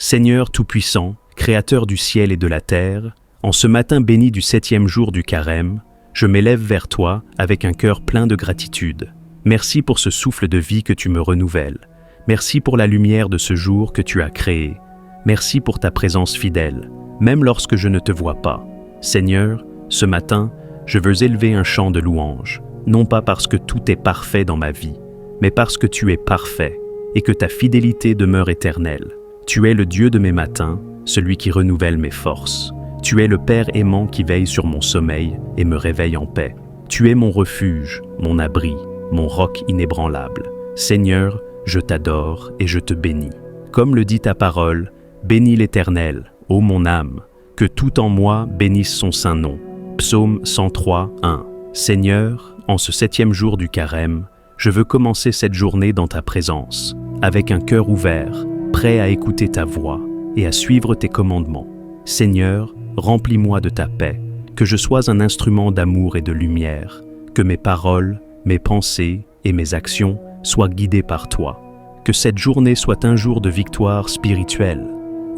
Seigneur Tout-Puissant, Créateur du ciel et de la terre, en ce matin béni du 7e jour du Carême, je m'élève vers toi avec un cœur plein de gratitude. Merci pour ce souffle de vie que tu me renouvelles. Merci pour la lumière de ce jour que tu as créé. Merci pour ta présence fidèle, même lorsque je ne te vois pas. Seigneur, ce matin, je veux élever un chant de louange, non pas parce que tout est parfait dans ma vie, mais parce que tu es parfait et que ta fidélité demeure éternelle. Tu es le Dieu de mes matins, celui qui renouvelle mes forces. Tu es le Père aimant qui veille sur mon sommeil et me réveille en paix. Tu es mon refuge, mon abri, mon roc inébranlable. Seigneur, je t'adore et je te bénis. Comme le dit ta parole, bénis l'Éternel, ô mon âme, que tout en moi bénisse son saint nom. Psaume 103, 1. Seigneur, en ce 7e jour du Carême, je veux commencer cette journée dans ta présence, avec un cœur ouvert, prêt à écouter ta voix et à suivre tes commandements. Seigneur, remplis-moi de ta paix, que je sois un instrument d'amour et de lumière, que mes paroles, mes pensées et mes actions soient guidées par toi. Que cette journée soit un jour de victoire spirituelle,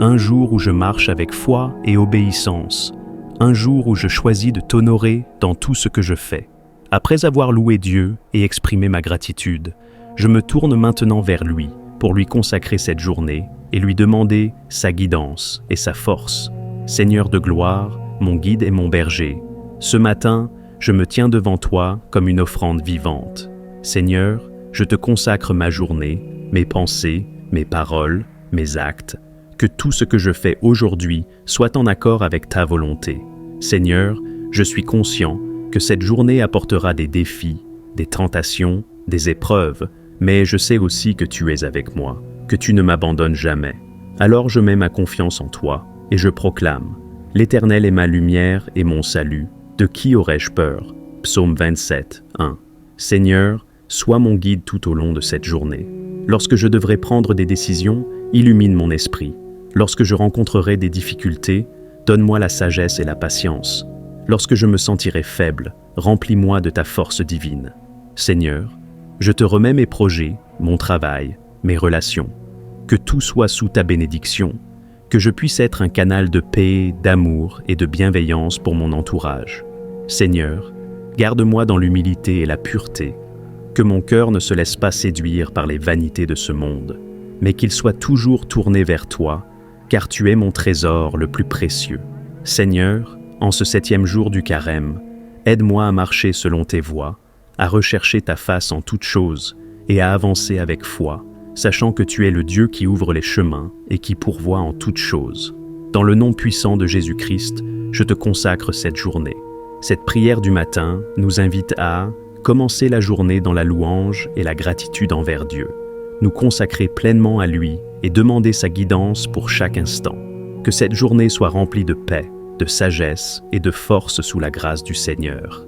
un jour où je marche avec foi et obéissance, un jour où je choisis de t'honorer dans tout ce que je fais. Après avoir loué Dieu et exprimé ma gratitude, je me tourne maintenant vers lui pour lui consacrer cette journée et lui demander sa guidance et sa force. Seigneur de gloire, mon guide et mon berger, ce matin, je me tiens devant toi comme une offrande vivante. Seigneur, je te consacre ma journée, mes pensées, mes paroles, mes actes, que tout ce que je fais aujourd'hui soit en accord avec ta volonté. Seigneur, je suis conscient que cette journée apportera des défis, des tentations, des épreuves, mais je sais aussi que tu es avec moi, que tu ne m'abandonnes jamais. Alors je mets ma confiance en toi et je proclame « L'Éternel est ma lumière et mon salut, de qui aurais-je peur ?» Psaume 27, 1. Seigneur, sois mon guide tout au long de cette journée. Lorsque je devrai prendre des décisions, illumine mon esprit. Lorsque je rencontrerai des difficultés, donne-moi la sagesse et la patience. Lorsque je me sentirai faible, remplis-moi de ta force divine. Seigneur, je te remets mes projets, mon travail, mes relations. Que tout soit sous ta bénédiction, que je puisse être un canal de paix, d'amour et de bienveillance pour mon entourage. Seigneur, garde-moi dans l'humilité et la pureté, que mon cœur ne se laisse pas séduire par les vanités de ce monde, mais qu'il soit toujours tourné vers toi, car tu es mon trésor le plus précieux. Seigneur, en ce 7e jour du Carême, aide-moi à marcher selon tes voies, à rechercher ta face en toutes choses et à avancer avec foi, sachant que tu es le Dieu qui ouvre les chemins et qui pourvoit en toutes choses. Dans le nom puissant de Jésus-Christ, je te consacre cette journée. Cette prière du matin nous invite à commencer la journée dans la louange et la gratitude envers Dieu, nous consacrer pleinement à lui et demander sa guidance pour chaque instant. Que cette journée soit remplie de paix, de sagesse et de force sous la grâce du Seigneur.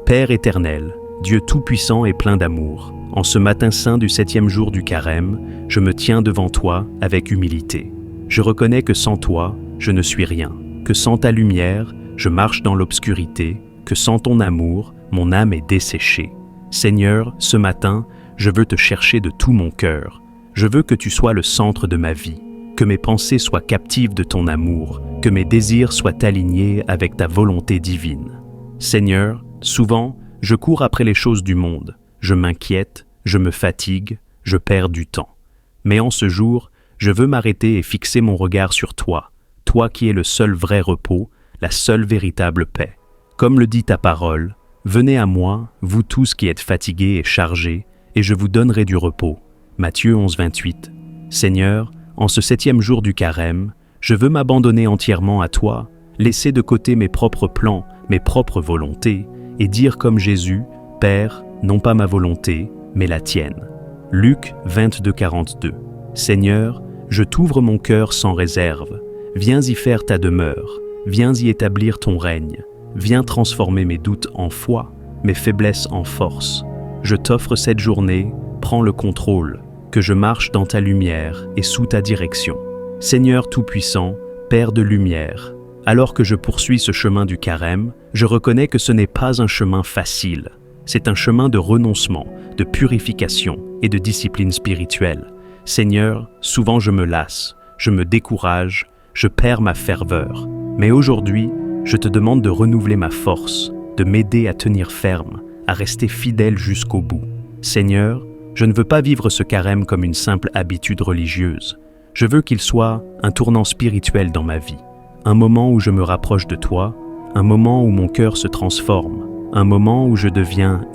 Père éternel, Dieu tout-puissant et plein d'amour, en ce matin saint du 7e jour du Carême, je me tiens devant toi avec humilité. Je reconnais que sans toi, je ne suis rien, que sans ta lumière, je marche dans l'obscurité, que sans ton amour, mon âme est desséchée. Seigneur, ce matin, je veux te chercher de tout mon cœur. Je veux que tu sois le centre de ma vie, que mes pensées soient captives de ton amour, que mes désirs soient alignés avec ta volonté divine. Seigneur, souvent, je cours après les choses du monde, je m'inquiète, je me fatigue, je perds du temps. Mais en ce jour, je veux m'arrêter et fixer mon regard sur toi, toi qui es le seul vrai repos, la seule véritable paix. Comme le dit ta parole, venez à moi, vous tous qui êtes fatigués et chargés, et je vous donnerai du repos. Matthieu 11, 28. Seigneur, en ce 7e jour du Carême, je veux m'abandonner entièrement à toi, laisser de côté mes propres plans, mes propres volontés, et dire comme Jésus, « Père, non pas ma volonté, mais la tienne. » Luc 22, 42. Seigneur, je t'ouvre mon cœur sans réserve. Viens y faire ta demeure. Viens y établir ton règne. Viens transformer mes doutes en foi, mes faiblesses en force. Je t'offre cette journée, prends le contrôle, que je marche dans ta lumière et sous ta direction. Seigneur Tout-Puissant, Père de lumière, alors que je poursuis ce chemin du Carême, je reconnais que ce n'est pas un chemin facile. C'est un chemin de renoncement, de purification et de discipline spirituelle. Seigneur, souvent je me lasse, je me décourage, je perds ma ferveur. Mais aujourd'hui, je te demande de renouveler ma force, de m'aider à tenir ferme, à rester fidèle jusqu'au bout. Seigneur, je ne veux pas vivre ce carême comme une simple habitude religieuse. Je veux qu'il soit un tournant spirituel dans ma vie, un moment où je me rapproche de toi, un moment où mon cœur se transforme, un moment où je deviens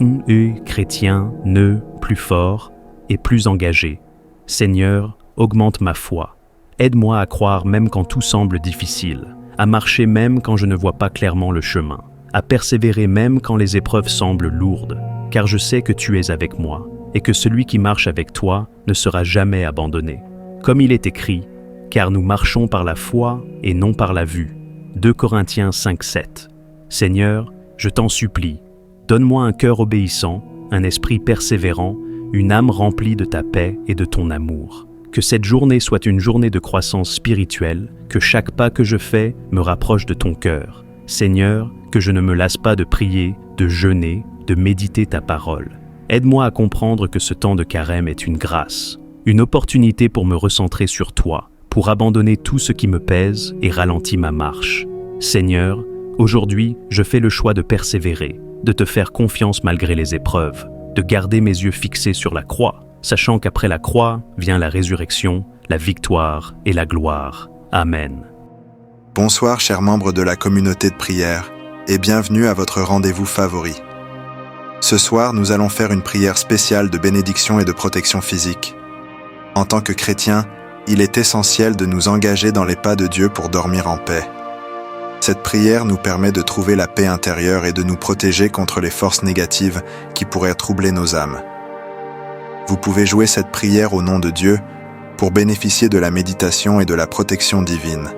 chrétien, plus fort et plus engagé. Seigneur, augmente ma foi. Aide-moi à croire même quand tout semble difficile, à marcher même quand je ne vois pas clairement le chemin, à persévérer même quand les épreuves semblent lourdes, car je sais que tu es avec moi et que celui qui marche avec toi ne sera jamais abandonné. Comme il est écrit, car nous marchons par la foi et non par la vue. 2 Corinthiens 5:7. Seigneur, je t'en supplie, donne-moi un cœur obéissant, un esprit persévérant, une âme remplie de ta paix et de ton amour. Que cette journée soit une journée de croissance spirituelle, que chaque pas que je fais me rapproche de ton cœur. Seigneur, que je ne me lasse pas de prier, de jeûner, de méditer ta parole. Aide-moi à comprendre que ce temps de carême est une grâce, une opportunité pour me recentrer sur toi, pour abandonner tout ce qui me pèse et ralentit ma marche. Seigneur, aujourd'hui, je fais le choix de persévérer, de te faire confiance malgré les épreuves, de garder mes yeux fixés sur la croix, sachant qu'après la croix vient la résurrection, la victoire et la gloire. Amen. Bonsoir chers membres de la communauté de prière et bienvenue à votre rendez-vous favori. Ce soir, nous allons faire une prière spéciale de bénédiction et de protection physique. En tant que chrétiens, il est essentiel de nous engager dans les pas de Dieu pour dormir en paix. Cette prière nous permet de trouver la paix intérieure et de nous protéger contre les forces négatives qui pourraient troubler nos âmes. Vous pouvez jouer cette prière au nom de Dieu pour bénéficier de la méditation et de la protection divine.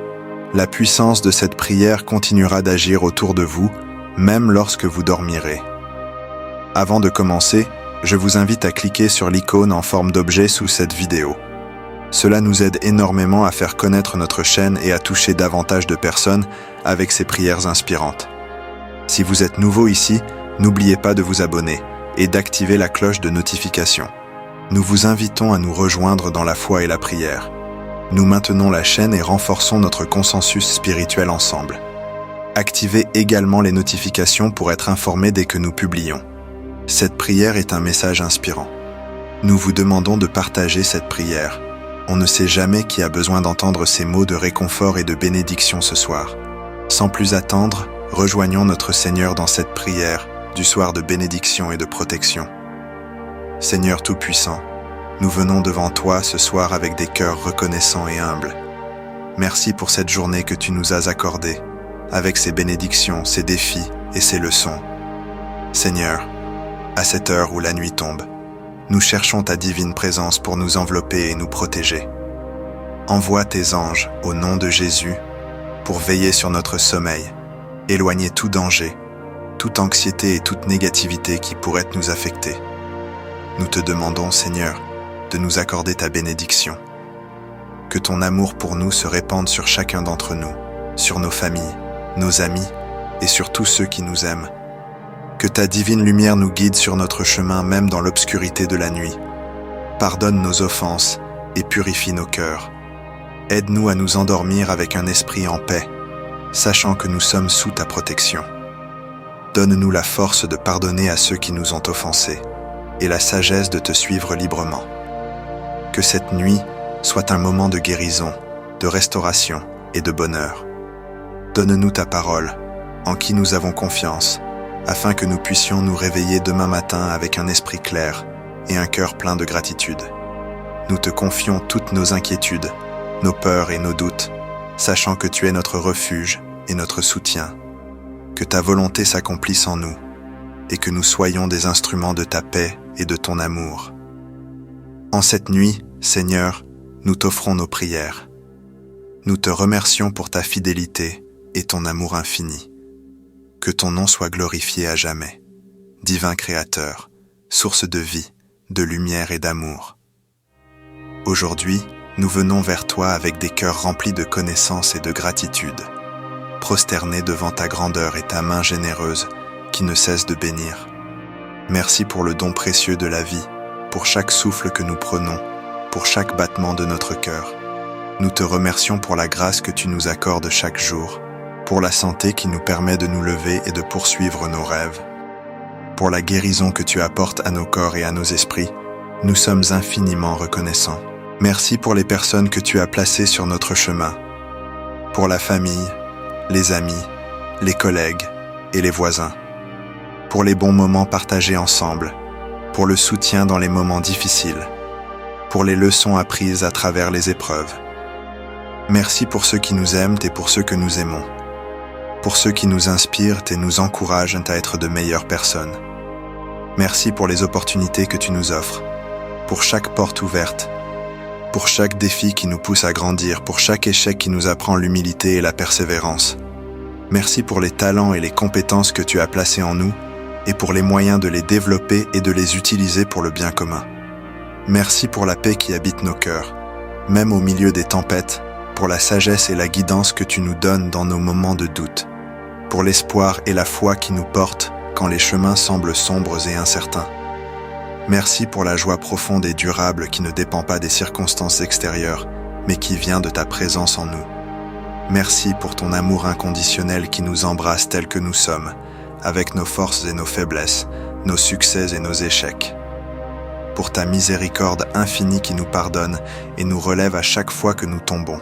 La puissance de cette prière continuera d'agir autour de vous, même lorsque vous dormirez. Avant de commencer, je vous invite à cliquer sur l'icône en forme d'objet sous cette vidéo. Cela nous aide énormément à faire connaître notre chaîne et à toucher davantage de personnes avec ces prières inspirantes. Si vous êtes nouveau ici, n'oubliez pas de vous abonner et d'activer la cloche de notification. Nous vous invitons à nous rejoindre dans la foi et la prière. Nous maintenons la chaîne et renforçons notre consensus spirituel ensemble. Activez également les notifications pour être informés dès que nous publions. Cette prière est un message inspirant. Nous vous demandons de partager cette prière. On ne sait jamais qui a besoin d'entendre ces mots de réconfort et de bénédiction ce soir. Sans plus attendre, rejoignons notre Seigneur dans cette prière du soir de bénédiction et de protection. Seigneur Tout-Puissant, nous venons devant toi ce soir avec des cœurs reconnaissants et humbles. Merci pour cette journée que tu nous as accordée, avec ses bénédictions, ses défis et ses leçons. Seigneur, à cette heure où la nuit tombe, nous cherchons ta divine présence pour nous envelopper et nous protéger. Envoie tes anges au nom de Jésus pour veiller sur notre sommeil, éloigner tout danger, toute anxiété et toute négativité qui pourrait nous affecter. Nous te demandons, Seigneur, de nous accorder ta bénédiction. Que ton amour pour nous se répande sur chacun d'entre nous, sur nos familles, nos amis et sur tous ceux qui nous aiment. Que ta divine lumière nous guide sur notre chemin même dans l'obscurité de la nuit. Pardonne nos offenses et purifie nos cœurs. Aide-nous à nous endormir avec un esprit en paix, sachant que nous sommes sous ta protection. Donne-nous la force de pardonner à ceux qui nous ont offensés et la sagesse de te suivre librement. Que cette nuit soit un moment de guérison, de restauration et de bonheur. Donne-nous ta parole, en qui nous avons confiance, afin que nous puissions nous réveiller demain matin avec un esprit clair et un cœur plein de gratitude. Nous te confions toutes nos inquiétudes, nos peurs et nos doutes, sachant que tu es notre refuge et notre soutien. Que ta volonté s'accomplisse en nous, et que nous soyons des instruments de ta paix et de ton amour. En cette nuit, Seigneur, nous t'offrons nos prières. Nous te remercions pour ta fidélité et ton amour infini. Que ton nom soit glorifié à jamais. Divin Créateur, source de vie, de lumière et d'amour. Aujourd'hui, nous venons vers toi avec des cœurs remplis de connaissance et de gratitude, prosternés devant ta grandeur et ta main généreuse qui ne cesse de bénir. Merci pour le don précieux de la vie, pour chaque souffle que nous prenons, pour chaque battement de notre cœur. Nous te remercions pour la grâce que tu nous accordes chaque jour, pour la santé qui nous permet de nous lever et de poursuivre nos rêves, pour la guérison que tu apportes à nos corps et à nos esprits. Nous sommes infiniment reconnaissants. Merci pour les personnes que tu as placées sur notre chemin, pour la famille, les amis, les collègues et les voisins, pour les bons moments partagés ensemble, pour le soutien dans les moments difficiles, pour les leçons apprises à travers les épreuves. Merci pour ceux qui nous aiment et pour ceux que nous aimons, pour ceux qui nous inspirent et nous encouragent à être de meilleures personnes. Merci pour les opportunités que tu nous offres, pour chaque porte ouverte, pour chaque défi qui nous pousse à grandir, pour chaque échec qui nous apprend l'humilité et la persévérance. Merci pour les talents et les compétences que tu as placés en nous et pour les moyens de les développer et de les utiliser pour le bien commun. Merci pour la paix qui habite nos cœurs, même au milieu des tempêtes, pour la sagesse et la guidance que tu nous donnes dans nos moments de doute, pour l'espoir et la foi qui nous portent quand les chemins semblent sombres et incertains. Merci pour la joie profonde et durable qui ne dépend pas des circonstances extérieures, mais qui vient de ta présence en nous. Merci pour ton amour inconditionnel qui nous embrasse tels que nous sommes, avec nos forces et nos faiblesses, nos succès et nos échecs. Pour ta miséricorde infinie qui nous pardonne et nous relève à chaque fois que nous tombons.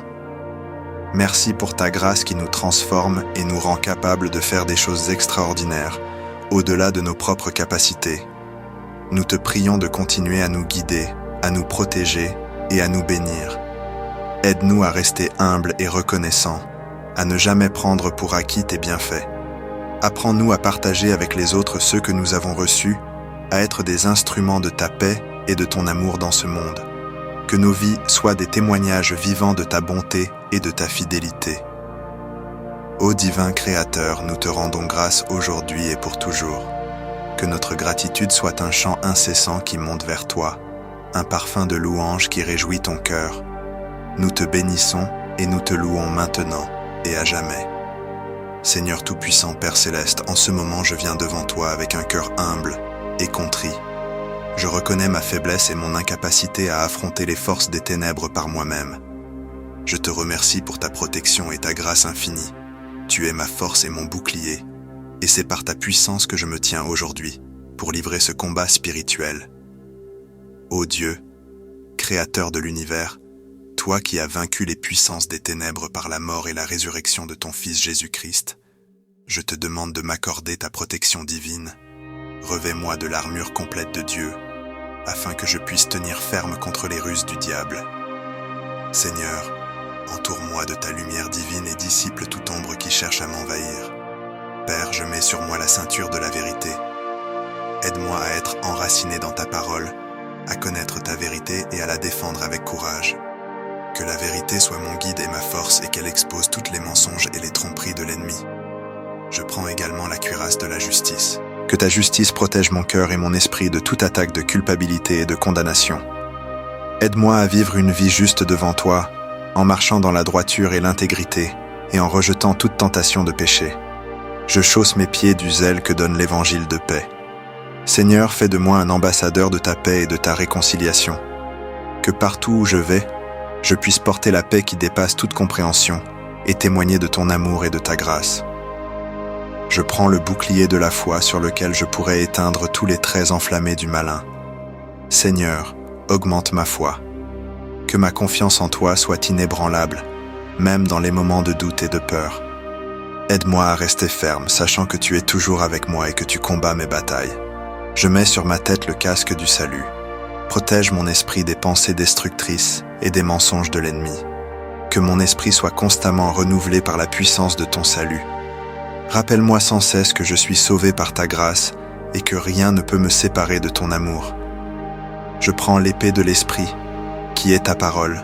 Merci pour ta grâce qui nous transforme et nous rend capables de faire des choses extraordinaires, au-delà de nos propres capacités. Nous te prions de continuer à nous guider, à nous protéger et à nous bénir. Aide-nous à rester humbles et reconnaissants, à ne jamais prendre pour acquis tes bienfaits. Apprends-nous à partager avec les autres ceux que nous avons reçus, à être des instruments de ta paix et de ton amour dans ce monde. Que nos vies soient des témoignages vivants de ta bonté et de ta fidélité. Ô divin Créateur, nous te rendons grâce aujourd'hui et pour toujours. Que notre gratitude soit un chant incessant qui monte vers toi, un parfum de louange qui réjouit ton cœur. Nous te bénissons et nous te louons maintenant et à jamais. Seigneur Tout-Puissant, Père Céleste, en ce moment je viens devant toi avec un cœur humble et contrit. Je reconnais ma faiblesse et mon incapacité à affronter les forces des ténèbres par moi-même. Je te remercie pour ta protection et ta grâce infinie. Tu es ma force et mon bouclier, et c'est par ta puissance que je me tiens aujourd'hui pour livrer ce combat spirituel. Ô Dieu, Créateur de l'univers, toi qui as vaincu les puissances des ténèbres par la mort et la résurrection de ton Fils Jésus-Christ, je te demande de m'accorder ta protection divine. Revêt-moi de l'armure complète de Dieu, afin que je puisse tenir ferme contre les ruses du diable. Seigneur, entoure-moi de ta lumière divine et dissipe toute ombre qui cherche à m'envahir. Père, je mets sur moi la ceinture de la vérité. Aide-moi à être enraciné dans ta parole, à connaître ta vérité et à la défendre avec courage. Que la vérité soit mon guide et ma force et qu'elle expose toutes les mensonges et les tromperies de l'ennemi. Je prends également la cuirasse de la justice. Que ta justice protège mon cœur et mon esprit de toute attaque de culpabilité et de condamnation. Aide-moi à vivre une vie juste devant toi, en marchant dans la droiture et l'intégrité, et en rejetant toute tentation de péché. Je chausse mes pieds du zèle que donne l'évangile de paix. Seigneur, fais de moi un ambassadeur de ta paix et de ta réconciliation. Que partout où je vais, je puisse porter la paix qui dépasse toute compréhension et témoigner de ton amour et de ta grâce. Je prends le bouclier de la foi sur lequel je pourrais éteindre tous les traits enflammés du malin. Seigneur, augmente ma foi. Que ma confiance en toi soit inébranlable, même dans les moments de doute et de peur. Aide-moi à rester ferme, sachant que tu es toujours avec moi et que tu combats mes batailles. Je mets sur ma tête le casque du salut. Protège mon esprit des pensées destructrices et des mensonges de l'ennemi. Que mon esprit soit constamment renouvelé par la puissance de ton salut. Rappelle-moi sans cesse que je suis sauvé par ta grâce et que rien ne peut me séparer de ton amour. Je prends l'épée de l'esprit, qui est ta parole.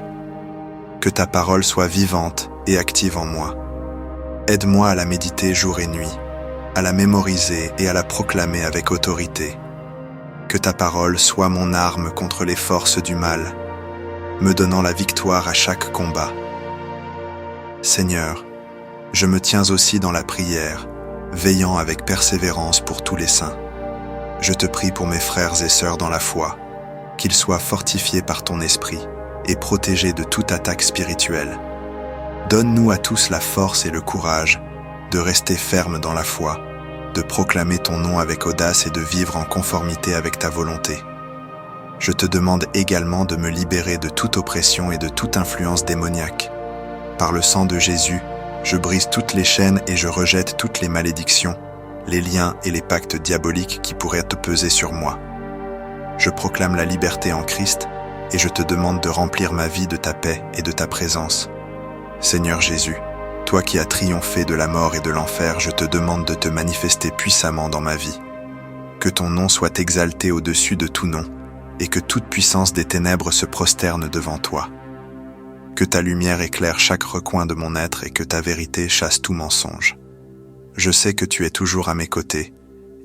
Que ta parole soit vivante et active en moi. Aide-moi à la méditer jour et nuit, à la mémoriser et à la proclamer avec autorité. Que ta parole soit mon arme contre les forces du mal, me donnant la victoire à chaque combat. Seigneur, je me tiens aussi dans la prière, veillant avec persévérance pour tous les saints. Je te prie pour mes frères et sœurs dans la foi, qu'ils soient fortifiés par ton esprit, et protégés de toute attaque spirituelle. Donne-nous à tous la force et le courage de rester fermes dans la foi, de proclamer ton nom avec audace et de vivre en conformité avec ta volonté. Je te demande également de me libérer de toute oppression et de toute influence démoniaque. Par le sang de Jésus, je brise toutes les chaînes et je rejette toutes les malédictions, les liens et les pactes diaboliques qui pourraient te peser sur moi. Je proclame la liberté en Christ et je te demande de remplir ma vie de ta paix et de ta présence. Seigneur Jésus, toi qui as triomphé de la mort et de l'enfer, je te demande de te manifester puissamment dans ma vie. Que ton nom soit exalté au-dessus de tout nom, et que toute puissance des ténèbres se prosterne devant toi. Que ta lumière éclaire chaque recoin de mon être et que ta vérité chasse tout mensonge. Je sais que tu es toujours à mes côtés,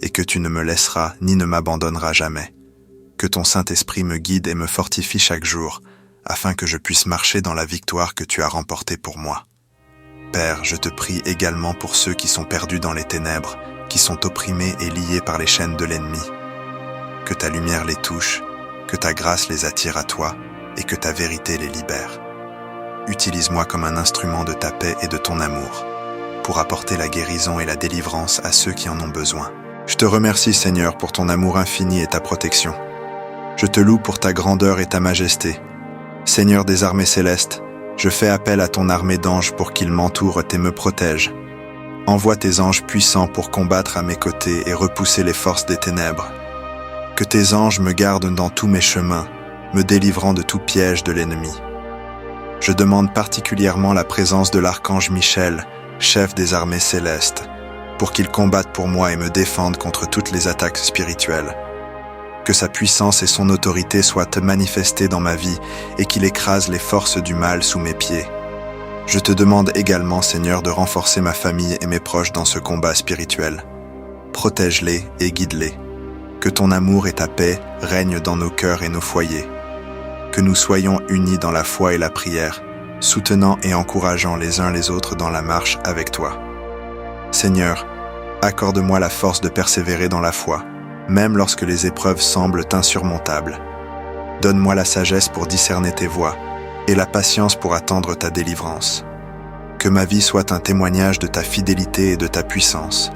et que tu ne me laisseras ni ne m'abandonneras jamais. Que ton Saint-Esprit me guide et me fortifie chaque jour, afin que je puisse marcher dans la victoire que tu as remportée pour moi. Père, je te prie également pour ceux qui sont perdus dans les ténèbres, qui sont opprimés et liés par les chaînes de l'ennemi. Que ta lumière les touche, que ta grâce les attire à toi et que ta vérité les libère. Utilise-moi comme un instrument de ta paix et de ton amour, pour apporter la guérison et la délivrance à ceux qui en ont besoin. Je te remercie, Seigneur, pour ton amour infini et ta protection. Je te loue pour ta grandeur et ta majesté. Seigneur des armées célestes, je fais appel à ton armée d'anges pour qu'ils m'entourent et me protègent. Envoie tes anges puissants pour combattre à mes côtés et repousser les forces des ténèbres. Que tes anges me gardent dans tous mes chemins, me délivrant de tout piège de l'ennemi. Je demande particulièrement la présence de l'archange Michel, chef des armées célestes, pour qu'il combatte pour moi et me défende contre toutes les attaques spirituelles. Que sa puissance et son autorité soient manifestées dans ma vie et qu'il écrase les forces du mal sous mes pieds. Je te demande également, Seigneur, de renforcer ma famille et mes proches dans ce combat spirituel. Protège-les et guide-les. Que ton amour et ta paix règnent dans nos cœurs et nos foyers. Que nous soyons unis dans la foi et la prière, soutenant et encourageant les uns les autres dans la marche avec toi. Seigneur, accorde-moi la force de persévérer dans la foi, même lorsque les épreuves semblent insurmontables. Donne-moi la sagesse pour discerner tes voies et la patience pour attendre ta délivrance. Que ma vie soit un témoignage de ta fidélité et de ta puissance.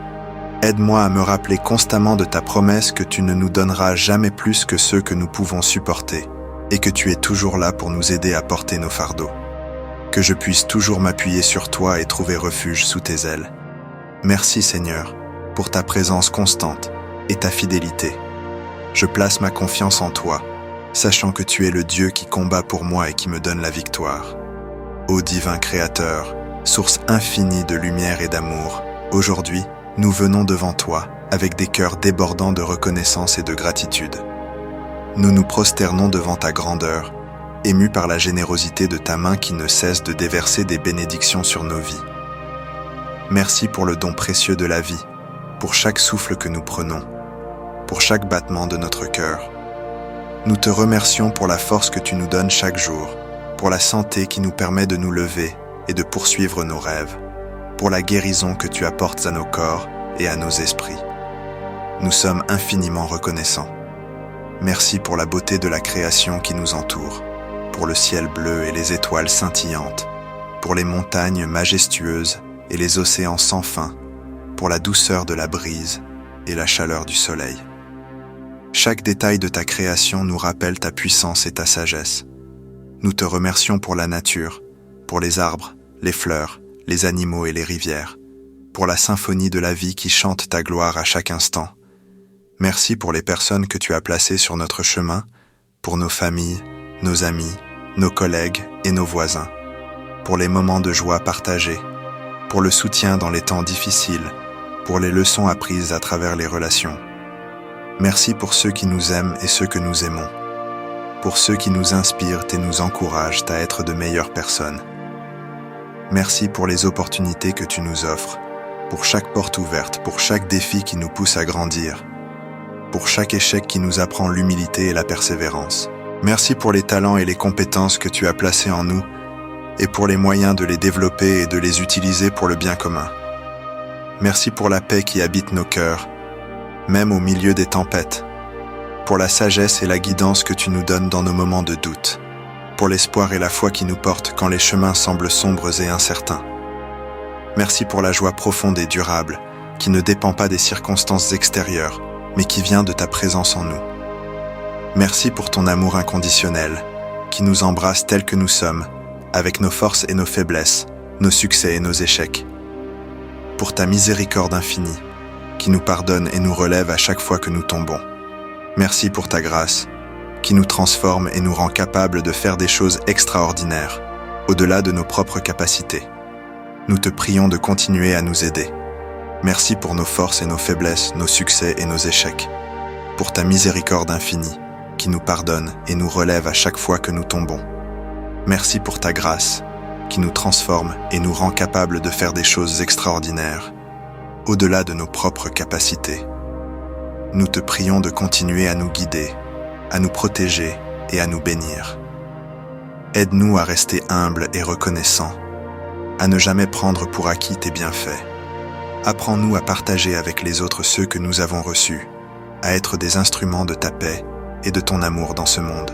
Aide-moi à me rappeler constamment de ta promesse que tu ne nous donneras jamais plus que ceux que nous pouvons supporter et que tu es toujours là pour nous aider à porter nos fardeaux. Que je puisse toujours m'appuyer sur toi et trouver refuge sous tes ailes. Merci Seigneur pour ta présence constante et ta fidélité. Je place ma confiance en toi, sachant que tu es le Dieu qui combat pour moi et qui me donne la victoire. Ô divin Créateur, source infinie de lumière et d'amour, aujourd'hui, nous venons devant toi avec des cœurs débordants de reconnaissance et de gratitude. Nous nous prosternons devant ta grandeur, émus par la générosité de ta main qui ne cesse de déverser des bénédictions sur nos vies. Merci pour le don précieux de la vie, pour chaque souffle que nous prenons, pour chaque battement de notre cœur. Nous te remercions pour la force que tu nous donnes chaque jour, pour la santé qui nous permet de nous lever et de poursuivre nos rêves, pour la guérison que tu apportes à nos corps et à nos esprits. Nous sommes infiniment reconnaissants. Merci pour la beauté de la création qui nous entoure, pour le ciel bleu et les étoiles scintillantes, pour les montagnes majestueuses et les océans sans fin, pour la douceur de la brise et la chaleur du soleil. Chaque détail de ta création nous rappelle ta puissance et ta sagesse. Nous te remercions pour la nature, pour les arbres, les fleurs, les animaux et les rivières, pour la symphonie de la vie qui chante ta gloire à chaque instant. Merci pour les personnes que tu as placées sur notre chemin, pour nos familles, nos amis, nos collègues et nos voisins, pour les moments de joie partagés, pour le soutien dans les temps difficiles, pour les leçons apprises à travers les relations. Merci pour ceux qui nous aiment et ceux que nous aimons, pour ceux qui nous inspirent et nous encouragent à être de meilleures personnes. Merci pour les opportunités que tu nous offres, pour chaque porte ouverte, pour chaque défi qui nous pousse à grandir, pour chaque échec qui nous apprend l'humilité et la persévérance. Merci pour les talents et les compétences que tu as placés en nous et pour les moyens de les développer et de les utiliser pour le bien commun. Merci pour la paix qui habite nos cœurs, même au milieu des tempêtes, pour la sagesse et la guidance que tu nous donnes dans nos moments de doute. pour l'espoir et la foi qui nous portent quand les chemins semblent sombres et incertains. Merci pour la joie profonde et durable, qui ne dépend pas des circonstances extérieures, mais qui vient de ta présence en nous. Merci pour ton amour inconditionnel, qui nous embrasse tels que nous sommes, avec nos forces et nos faiblesses, nos succès et nos échecs. Pour ta miséricorde infinie, qui nous pardonne et nous relève à chaque fois que nous tombons. Merci pour ta grâce, qui nous transforme et nous rend capables de faire des choses extraordinaires, au-delà de nos propres capacités. Nous te prions de continuer à nous aider. Merci pour nos forces et nos faiblesses, nos succès et nos échecs. Pour ta miséricorde infinie, qui nous pardonne et nous relève à chaque fois que nous tombons. Merci pour ta grâce, qui nous transforme et nous rend capables de faire des choses extraordinaires, au-delà de nos propres capacités. Nous te prions de continuer à nous guider, à nous protéger et à nous bénir. Aide-nous à rester humbles et reconnaissants, à ne jamais prendre pour acquis tes bienfaits. Apprends-nous à partager avec les autres ceux que nous avons reçus, à être des instruments de ta paix et de ton amour dans ce monde.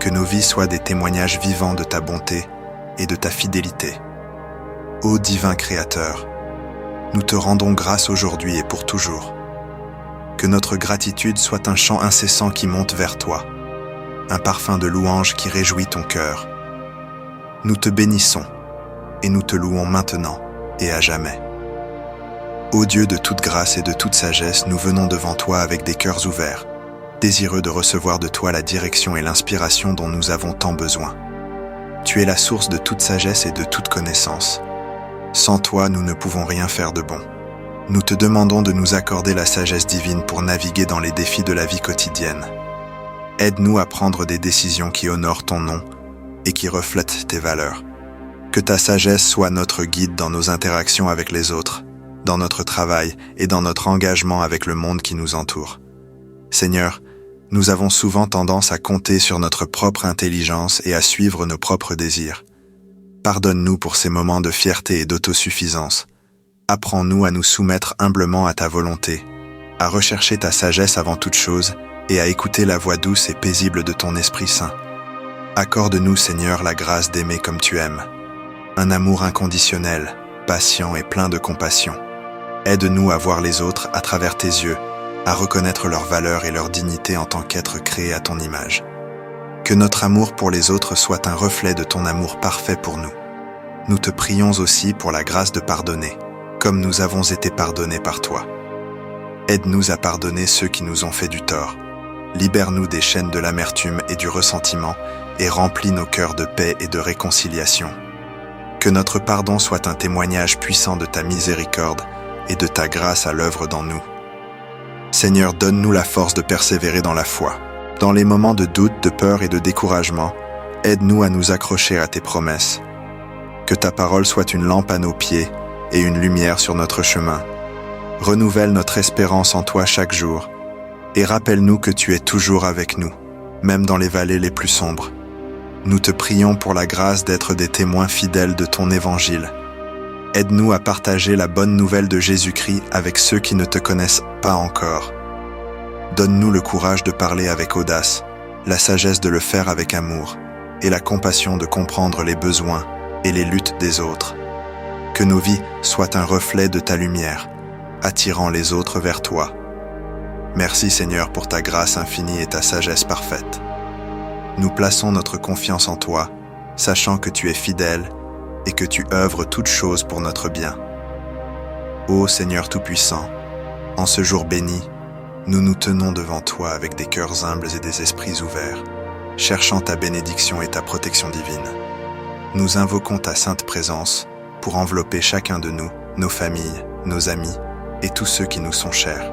Que nos vies soient des témoignages vivants de ta bonté et de ta fidélité. Ô divin Créateur, nous te rendons grâce aujourd'hui et pour toujours. Que notre gratitude soit un chant incessant qui monte vers toi, un parfum de louange qui réjouit ton cœur. Nous te bénissons et nous te louons maintenant et à jamais. Ô Dieu de toute grâce et de toute sagesse, nous venons devant toi avec des cœurs ouverts, désireux de recevoir de toi la direction et l'inspiration dont nous avons tant besoin. Tu es la source de toute sagesse et de toute connaissance. Sans toi, nous ne pouvons rien faire de bon. Nous te demandons de nous accorder la sagesse divine pour naviguer dans les défis de la vie quotidienne. Aide-nous à prendre des décisions qui honorent ton nom et qui reflètent tes valeurs. Que ta sagesse soit notre guide dans nos interactions avec les autres, dans notre travail et dans notre engagement avec le monde qui nous entoure. Seigneur, nous avons souvent tendance à compter sur notre propre intelligence et à suivre nos propres désirs. Pardonne-nous pour ces moments de fierté et d'autosuffisance. Apprends-nous à nous soumettre humblement à ta volonté, à rechercher ta sagesse avant toute chose et à écouter la voix douce et paisible de ton Esprit Saint. Accorde-nous, Seigneur, la grâce d'aimer comme tu aimes. Un amour inconditionnel, patient et plein de compassion. Aide-nous à voir les autres à travers tes yeux, à reconnaître leur valeur et leur dignité en tant qu'être créé à ton image. Que notre amour pour les autres soit un reflet de ton amour parfait pour nous. Nous te prions aussi pour la grâce de pardonner, comme nous avons été pardonnés par toi. Aide-nous à pardonner ceux qui nous ont fait du tort. Libère-nous des chaînes de l'amertume et du ressentiment et remplis nos cœurs de paix et de réconciliation. Que notre pardon soit un témoignage puissant de ta miséricorde et de ta grâce à l'œuvre dans nous. Seigneur, donne-nous la force de persévérer dans la foi. Dans les moments de doute, de peur et de découragement, aide-nous à nous accrocher à tes promesses. Que ta parole soit une lampe à nos pieds et une lumière sur notre chemin. Renouvelle notre espérance en toi chaque jour et rappelle-nous que tu es toujours avec nous, même dans les vallées les plus sombres. Nous te prions pour la grâce d'être des témoins fidèles de ton évangile. Aide-nous à partager la bonne nouvelle de Jésus-Christ avec ceux qui ne te connaissent pas encore. Donne-nous le courage de parler avec audace, la sagesse de le faire avec amour, et la compassion de comprendre les besoins et les luttes des autres. Que nos vies soient un reflet de ta lumière, attirant les autres vers toi. Merci Seigneur pour ta grâce infinie et ta sagesse parfaite. Nous plaçons notre confiance en toi, sachant que tu es fidèle et que tu œuvres toutes choses pour notre bien. Ô Seigneur Tout-Puissant, en ce jour béni, nous nous tenons devant toi avec des cœurs humbles et des esprits ouverts, cherchant ta bénédiction et ta protection divine. Nous invoquons ta sainte présence pour envelopper chacun de nous, nos familles, nos amis et tous ceux qui nous sont chers.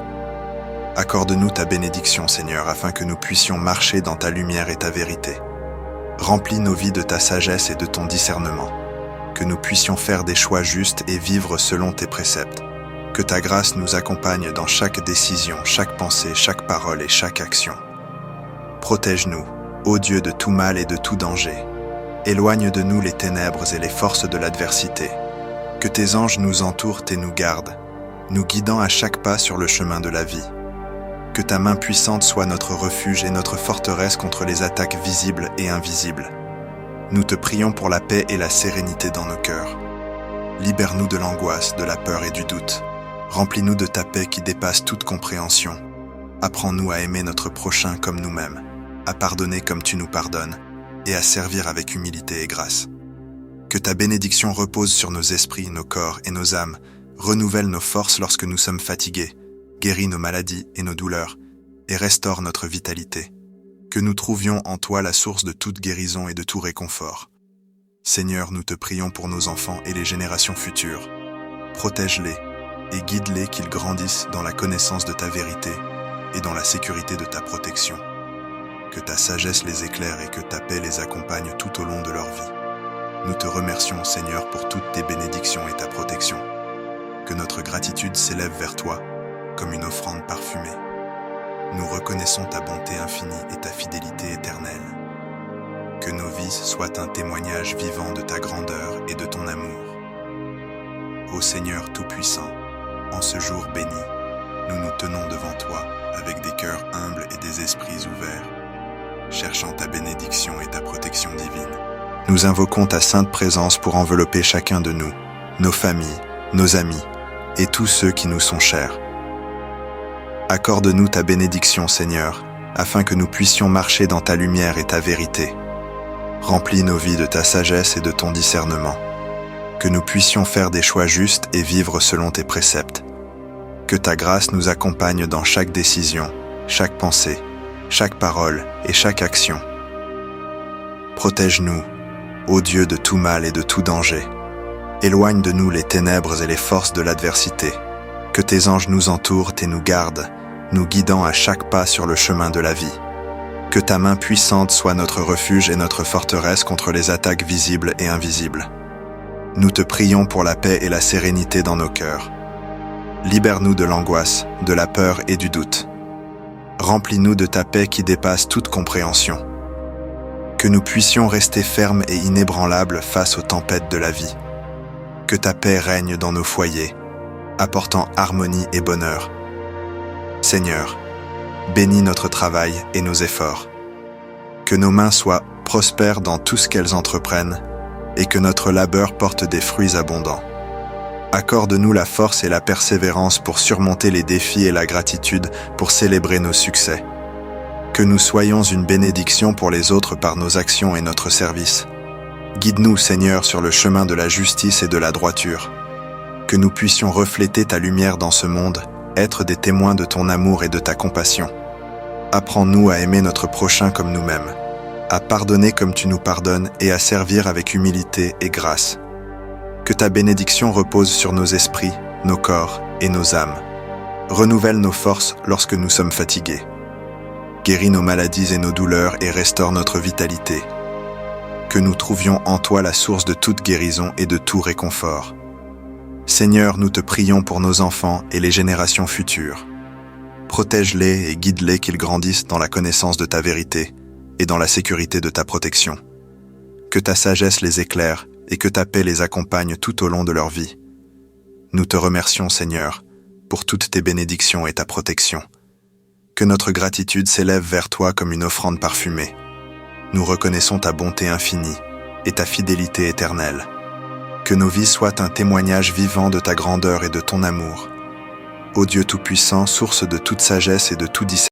Accorde-nous ta bénédiction, Seigneur, afin que nous puissions marcher dans ta lumière et ta vérité. Remplis nos vies de ta sagesse et de ton discernement, que nous puissions faire des choix justes et vivre selon tes préceptes. Que ta grâce nous accompagne dans chaque décision, chaque pensée, chaque parole et chaque action. Protège-nous, ô Dieu, de tout mal et de tout danger. Éloigne de nous les ténèbres et les forces de l'adversité. Que tes anges nous entourent et nous gardent, nous guidant à chaque pas sur le chemin de la vie. Que ta main puissante soit notre refuge et notre forteresse contre les attaques visibles et invisibles. Nous te prions pour la paix et la sérénité dans nos cœurs. Libère-nous de l'angoisse, de la peur et du doute. Remplis-nous de ta paix qui dépasse toute compréhension. Apprends-nous à aimer notre prochain comme nous-mêmes, à pardonner comme tu nous pardonnes, et à servir avec humilité et grâce. Que ta bénédiction repose sur nos esprits, nos corps et nos âmes, renouvelle nos forces lorsque nous sommes fatigués, guéris nos maladies et nos douleurs, et restaure notre vitalité. Que nous trouvions en toi la source de toute guérison et de tout réconfort. Seigneur, nous te prions pour nos enfants et les générations futures. Protège-les et guide-les qu'ils grandissent dans la connaissance de ta vérité et dans la sécurité de ta protection. Que ta sagesse les éclaire et que ta paix les accompagne tout au long de leur vie. Nous te remercions, Seigneur, pour toutes tes bénédictions et ta protection. Que notre gratitude s'élève vers toi comme une offrande parfumée. Nous reconnaissons ta bonté infinie et ta fidélité éternelle. Que nos vies soient un témoignage vivant de ta grandeur et de ton amour. Ô Seigneur Tout-Puissant, en ce jour béni, nous nous tenons devant toi avec des cœurs humbles et des esprits ouverts, cherchant ta bénédiction et ta protection divine. Nous invoquons ta sainte présence pour envelopper chacun de nous, nos familles, nos amis et tous ceux qui nous sont chers. Accorde-nous ta bénédiction, Seigneur, afin que nous puissions marcher dans ta lumière et ta vérité. Remplis nos vies de ta sagesse et de ton discernement. Que nous puissions faire des choix justes et vivre selon tes préceptes. Que ta grâce nous accompagne dans chaque décision, chaque pensée, chaque parole et chaque action. Protège-nous, ô Dieu, de tout mal et de tout danger. Éloigne de nous les ténèbres et les forces de l'adversité. Que tes anges nous entourent et nous gardent, nous guidant à chaque pas sur le chemin de la vie. Que ta main puissante soit notre refuge et notre forteresse contre les attaques visibles et invisibles. Nous te prions pour la paix et la sérénité dans nos cœurs. Libère-nous de l'angoisse, de la peur et du doute. Remplis-nous de ta paix qui dépasse toute compréhension. Que nous puissions rester fermes et inébranlables face aux tempêtes de la vie. Que ta paix règne dans nos foyers, apportant harmonie et bonheur. Seigneur, bénis notre travail et nos efforts. Que nos mains soient prospères dans tout ce qu'elles entreprennent et que notre labeur porte des fruits abondants. Accorde-nous la force et la persévérance pour surmonter les défis et la gratitude pour célébrer nos succès. Que nous soyons une bénédiction pour les autres par nos actions et notre service. Guide-nous, Seigneur, sur le chemin de la justice et de la droiture. Que nous puissions refléter ta lumière dans ce monde, être des témoins de ton amour et de ta compassion. Apprends-nous à aimer notre prochain comme nous-mêmes, à pardonner comme tu nous pardonnes et à servir avec humilité et grâce. Que ta bénédiction repose sur nos esprits, nos corps et nos âmes. Renouvelle nos forces lorsque nous sommes fatigués. Guéris nos maladies et nos douleurs et restaure notre vitalité. Que nous trouvions en toi la source de toute guérison et de tout réconfort. Seigneur, nous te prions pour nos enfants et les générations futures. Protège-les et guide-les qu'ils grandissent dans la connaissance de ta vérité et dans la sécurité de ta protection. Que ta sagesse les éclaire et que ta paix les accompagne tout au long de leur vie. Nous te remercions, Seigneur, pour toutes tes bénédictions et ta protection. Que notre gratitude s'élève vers toi comme une offrande parfumée. Nous reconnaissons ta bonté infinie et ta fidélité éternelle. Que nos vies soient un témoignage vivant de ta grandeur et de ton amour. Ô Dieu Tout-Puissant, source de toute sagesse et de tout discernement,